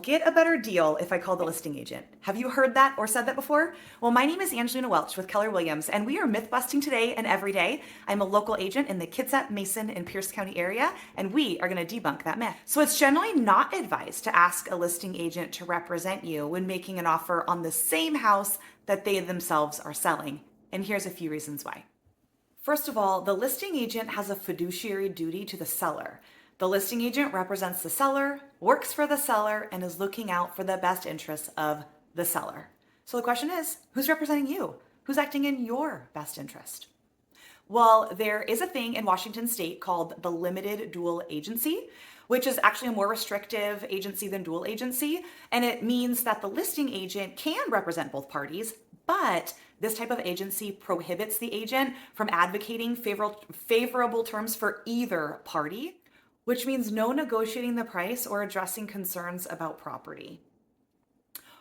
get a better deal if I call the listing agent. Have you heard that or said that before? Well, my name is Angelyna Welch with Keller Williams, and we are myth busting today and every day. I'm a local agent in the Kitsap, Mason, and Pierce County area, and we are going to debunk that myth. So it's generally not advised to ask a listing agent to represent you when making an offer on the same house that they themselves are selling. And here's a few reasons why. First of all, the listing agent has a fiduciary duty to the seller. The listing agent represents the seller, works for the seller, and is looking out for the best interests of the seller. So the question is, who's representing you? Who's acting in your best interest? Well, there is a thing in Washington state called the limited dual agency, which is actually a more restrictive agency than dual agency. And it means that the listing agent can represent both parties, but this type of agency prohibits the agent from advocating favorable terms for either party, which means no negotiating the price or addressing concerns about property.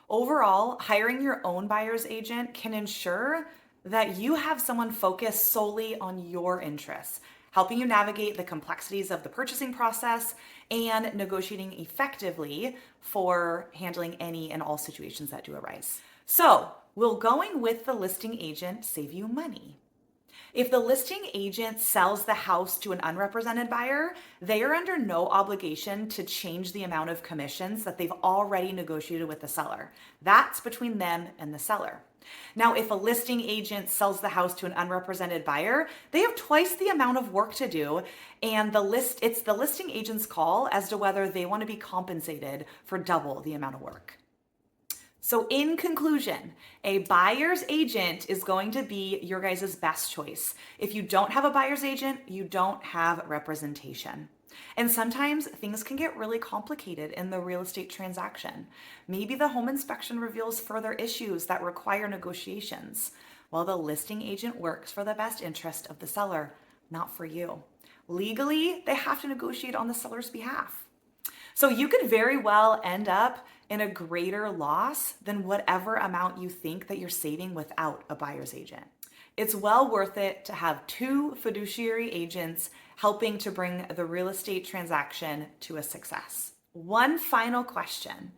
Overall, hiring your own buyer's agent can ensure that you have someone focused solely on your interests, helping you navigate the complexities of the purchasing process and negotiating effectively for handling any and all situations that do arise. So, will going with the listing agent save you money? If the listing agent sells the house to an unrepresented buyer, they are under no obligation to change the amount of commissions that they've already negotiated with the seller. That's between them and the seller. Now, if a listing agent sells the house to an unrepresented buyer, they have twice the amount of work to do, and it's the listing agent's call as to whether they want to be compensated for double the amount of work. So in conclusion, a buyer's agent is going to be your guys' best choice. If you don't have a buyer's agent, you don't have representation. And sometimes things can get really complicated in the real estate transaction. Maybe the home inspection reveals further issues that require negotiations, while the listing agent works for the best interest of the seller, not for you. Legally, they have to negotiate on the seller's behalf. So you could very well end up in a greater loss than whatever amount you think that you're saving without a buyer's agent. It's well worth it to have two fiduciary agents helping to bring the real estate transaction to a success. One final question.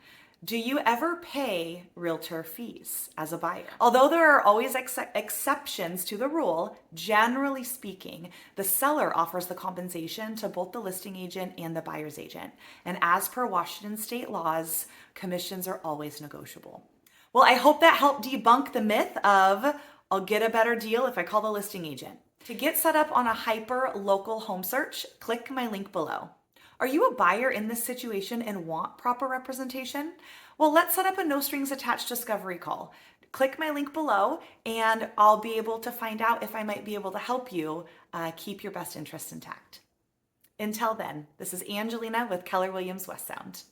Do you ever pay realtor fees as a buyer? Although there are always exceptions to the rule, generally speaking, the seller offers the compensation to both the listing agent and the buyer's agent. And as per Washington state laws, commissions are always negotiable. Well, I hope that helped debunk the myth of I'll get a better deal if I call the listing agent. To get set up on a hyper local home search, click my link below. Are you a buyer in this situation and want proper representation? Well, let's set up a no strings attached discovery call. Click my link below and I'll be able to find out if I might be able to help you keep your best interests intact. Until then, this is Angelyna with Keller Williams West Sound.